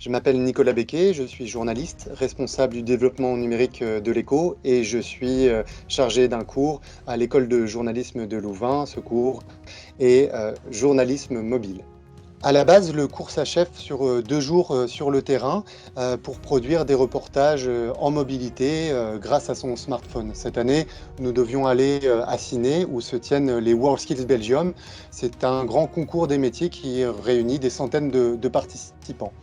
Je m'appelle Nicolas Becquet, je suis journaliste, responsable du développement numérique de l'Écho et je suis chargé d'un cours à l'école de journalisme de Louvain. Ce cours est journalisme mobile. À la base, le cours s'achève sur 2 jours sur le terrain pour produire des reportages en mobilité grâce à son smartphone. Cette année, nous devions aller à Ciné où se tiennent les WorldSkills Belgium. C'est un grand concours des métiers qui réunit des centaines de participants.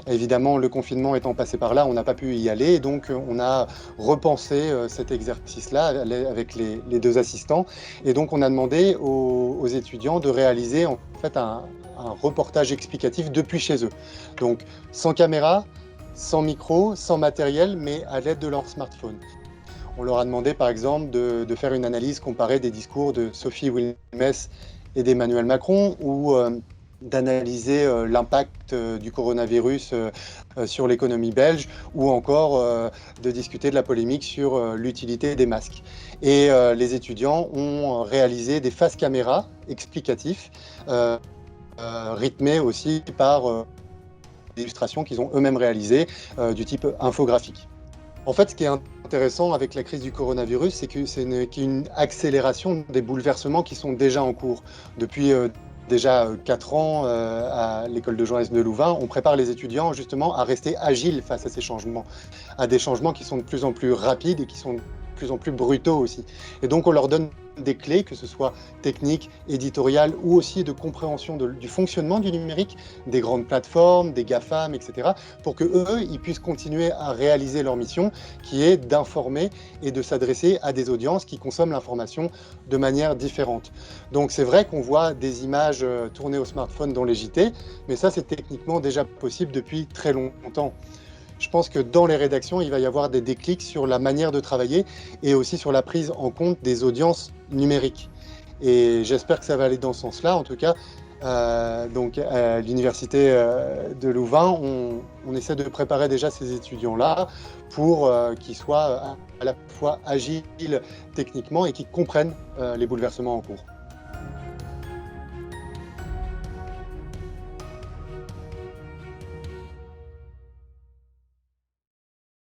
Évidemment, le confinement étant passé par là, on n'a pas pu y aller, et donc on a repensé cet exercice-là avec les deux assistants. Et donc on a demandé aux étudiants de réaliser en fait un reportage explicatif depuis chez eux. Donc sans caméra, sans micro, sans matériel, mais à l'aide de leur smartphone. On leur a demandé par exemple de faire une analyse comparée des discours de Sophie Wilmès et d'Emmanuel Macron, ou d'analyser l'impact du coronavirus sur l'économie belge, ou encore de discuter de la polémique sur l'utilité des masques. Et les étudiants ont réalisé des faces caméra explicatifs, rythmés aussi par des illustrations qu'ils ont eux-mêmes réalisées du type infographique. En fait, ce qui est intéressant avec la crise du coronavirus, c'est que c'est une accélération des bouleversements qui sont déjà en cours. Depuis déjà 4 ans à l'école de journalisme de Louvain, on prépare les étudiants justement à rester agiles face à ces changements, à des changements qui sont de plus en plus rapides et qui sont de plus en plus brutaux aussi. Et donc on leur donne des clés, que ce soit techniques, éditoriales ou aussi de compréhension du fonctionnement du numérique, des grandes plateformes, des GAFAM, etc., pour que eux, ils puissent continuer à réaliser leur mission, qui est d'informer et de s'adresser à des audiences qui consomment l'information de manière différente. Donc c'est vrai qu'on voit des images tournées au smartphone dans les JT, mais ça c'est techniquement déjà possible depuis très longtemps. Je pense que dans les rédactions, il va y avoir des déclics sur la manière de travailler et aussi sur la prise en compte des audiences numériques. Et j'espère que ça va aller dans ce sens-là. En tout cas, donc à l'université de Louvain, on essaie de préparer déjà ces étudiants-là pour qu'ils soient à la fois agiles techniquement et qu'ils comprennent les bouleversements en cours.